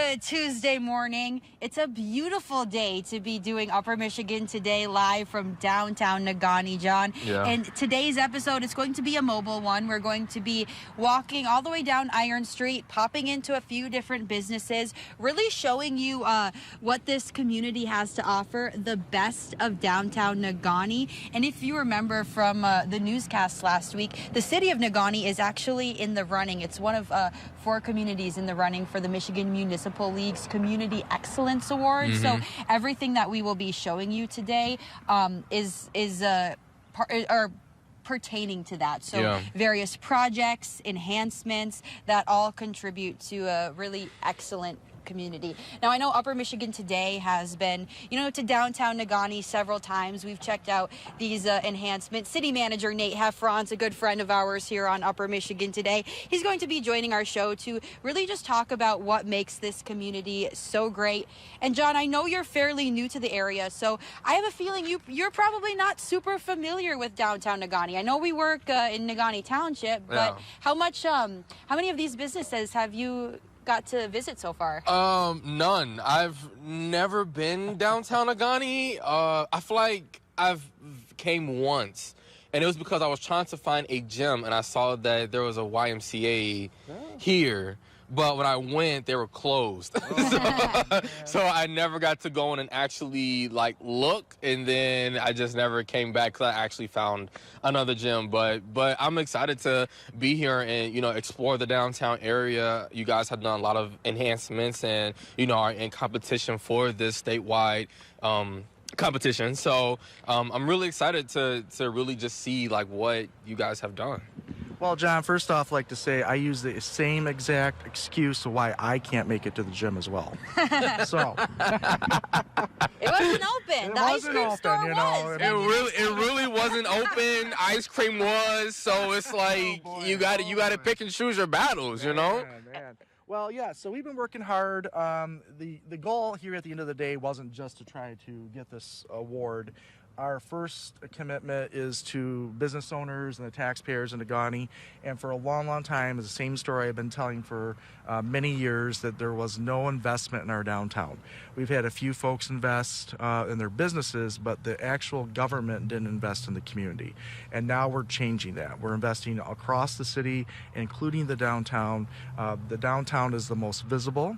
Good Tuesday morning. It's a beautiful day to be doing Upper Michigan Today live from downtown Negaunee, John. Yeah. And today's episode is going to be a mobile one. We're going to be walking all the way down Iron Street, popping into a few different businesses, really showing you what this community has to offer, the best of downtown Negaunee. And if you remember from the newscast last week, the city of Negaunee is actually in the running. It's one of 4 communities in the running for the Michigan Municipal League's Community Excellence Award. Mm-hmm. So everything that we will be showing you today is pertaining to that. So various projects, enhancements that all contribute to a really excellent community. Now, I know Upper Michigan Today has been, to downtown Negaunee several times. We've checked out these enhancements. City Manager Nate Heffron's a good friend of ours here on Upper Michigan Today. He's going to be joining our show to really just talk about what makes this community so great. And John, I know you're fairly new to the area, so I have a feeling you're probably not super familiar with downtown Negaunee. I know we work in Negaunee Township, but how many of these businesses have you got to visit so far? None. I've never been downtown Negaunee. I feel like I've came once, and it was because I was trying to find a gym, and I saw that there was a YMCA here. But when I went, they were closed. So I never got to go in and actually look, and then I just never came back because I actually found another gym. But I'm excited to be here and explore the downtown area. You guys have done a lot of enhancements and are in competition for this statewide competition. So I'm really excited to really just see what you guys have done. Well, John, first off, I'd like to say I use the same exact excuse of why I can't make it to the gym as well. So it wasn't open. The ice cream store was. It really wasn't open. Ice cream was. So it's you got to pick and choose your battles. Man. Well, yeah, so we've been working hard. The goal here at the end of the day wasn't just to try to get this award. Our first commitment is to business owners and the taxpayers in Negaunee. And for a long, long time, it's the same story I've been telling for many years, that there was no investment in our downtown. We've had a few folks invest in their businesses, but the actual government didn't invest in the community. And now we're changing that. We're investing across the city, including the downtown. The downtown is the most visible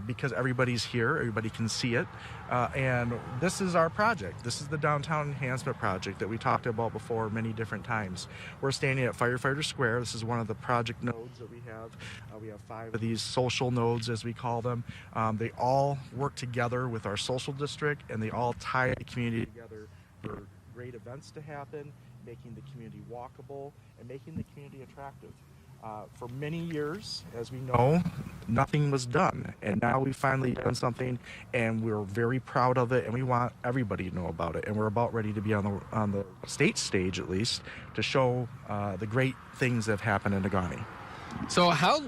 because everybody's here, everybody can see it. And this is our project. This is the Downtown Enhancement Project that we talked about before many different times. We're standing at Firefighter Square. This is one of the project nodes that we have. We have 5 of these social nodes, as we call them. They all work together with our social district, and they all tie the community together for great events to happen, making the community walkable, and making the community attractive. For many years, as we know, nothing was done, and now we've finally done something, and we're very proud of it, and we want everybody to know about it. And we're about ready to be on the state stage, at least, to show the great things that have happened in Negaunee. So how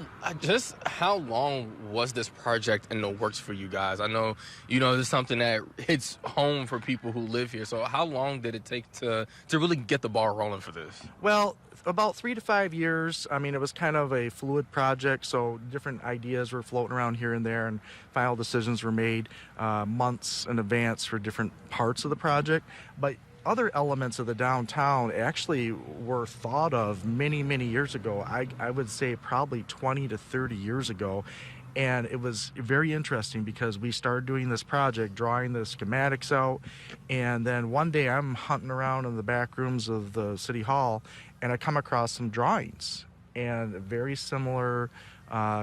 long was this project in the works for you guys? I know, this is something that hits home for people who live here. So how long did it take to really get the ball rolling for this? Well, about 3 to 5 years. I mean, it was kind of a fluid project, so different ideas were floating around here and there, and final decisions were made months in advance for different parts of the project. But other elements of the downtown actually were thought of many, many years ago. I would say probably 20 to 30 years ago. And it was very interesting because we started doing this project, drawing the schematics out. And then one day I'm hunting around in the back rooms of the city hall, and I come across some drawings and very similar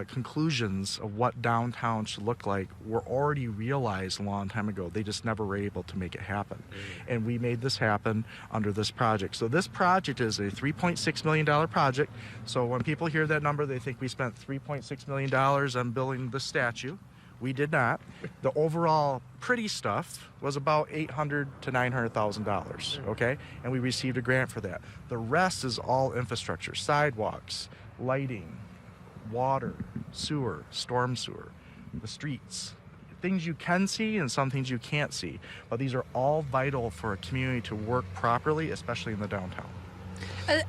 conclusions of what downtown should look like were already realized a long time ago. They just never were able to make it happen. And we made this happen under this project. So this project is a $3.6 million project. So when people hear that number, they think we spent $3.6 million on building the statue. We did not. The overall pretty stuff was about $800,000 to $900,000, okay? And we received a grant for that. The rest is all infrastructure, sidewalks, lighting, water, sewer, storm sewer, the streets, things you can see and some things you can't see. But these are all vital for a community to work properly, especially in the downtown.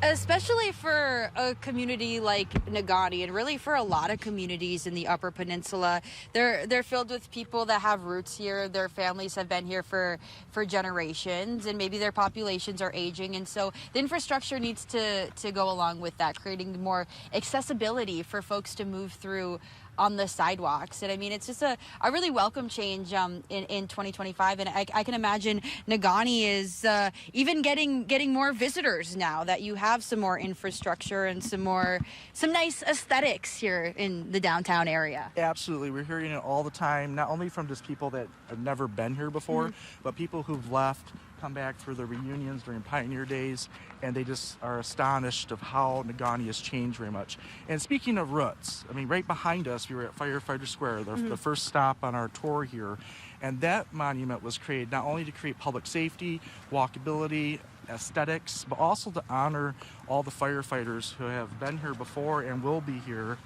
Especially for a community like Negaunee, and really for a lot of communities in the Upper Peninsula. They're filled with people that have roots here. Their families have been here for generations, and maybe their populations are aging. And so the infrastructure needs to go along with that, creating more accessibility for folks to move through on the sidewalks. And I mean, it's just a really welcome change in 2025. And I can imagine Negaunee is even getting more visitors now that you have some more infrastructure and some nice aesthetics here in the downtown area. Absolutely. We're hearing it all the time, not only from just people that have never been here before, but people who've left, come back for the reunions during Pioneer Days, and they just are astonished of how Negaunee has changed very much. And speaking of roots, I mean, right behind us, we were at Firefighter Square, the first stop on our tour here, and that monument was created not only to create public safety, walkability, aesthetics, but also to honor all the firefighters who have been here before and will be here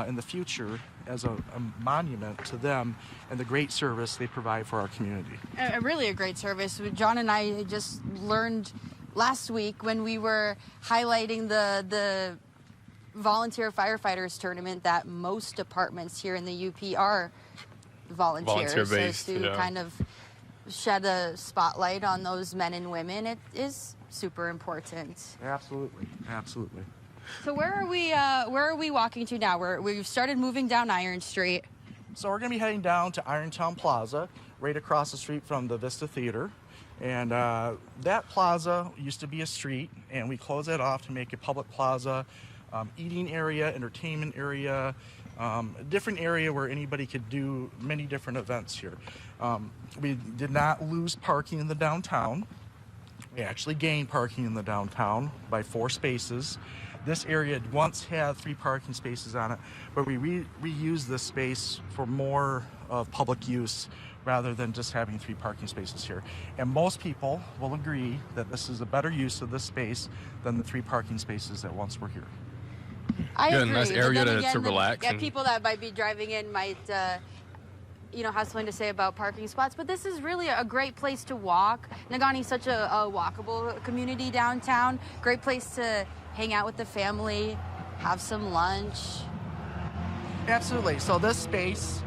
in the future as a monument to them and the great service they provide for our community. Really a great service. John and I just learned last week when we were highlighting the volunteer firefighters tournament that most departments here in the UP are volunteers. Volunteer-based, so to kind of shed a spotlight on those men and women, it is super important. Absolutely. So where are we walking to now? We've started moving down Iron Street. So we're going to be heading down to Irontown Plaza, right across the street from the Vista Theater. And that plaza used to be a street, and we closed that off to make a public plaza, eating area, entertainment area, a different area where anybody could do many different events here. We did not lose parking in the downtown. We actually gained parking in the downtown by 4 spaces. This area once had 3 parking spaces on it, but we reused this space for more of public use rather than just having 3 parking spaces here. And most people will agree that this is a better use of this space than the 3 parking spaces that once were here. I agree. A nice area to relax. Yeah, people that might be driving in might have something to say about parking spots, but this is really a great place to walk. Negaunee's such a walkable community downtown. Great place to hang out with the family, have some lunch. Absolutely. So this space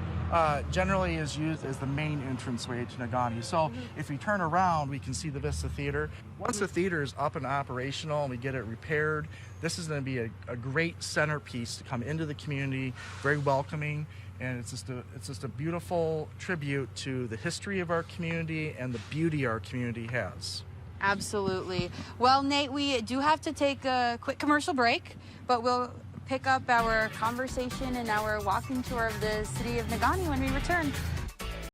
generally is used as the main entranceway to Negaunee. So if we turn around, we can see the Vista Theater. Once the theater is up and operational and we get it repaired, this is going to be a great centerpiece to come into the community, very welcoming. And it's just a beautiful tribute to the history of our community and the beauty our community has. Absolutely. Well, Nate, we do have to take a quick commercial break, but we'll pick up our conversation and our walking tour of the city of Negaunee when we return.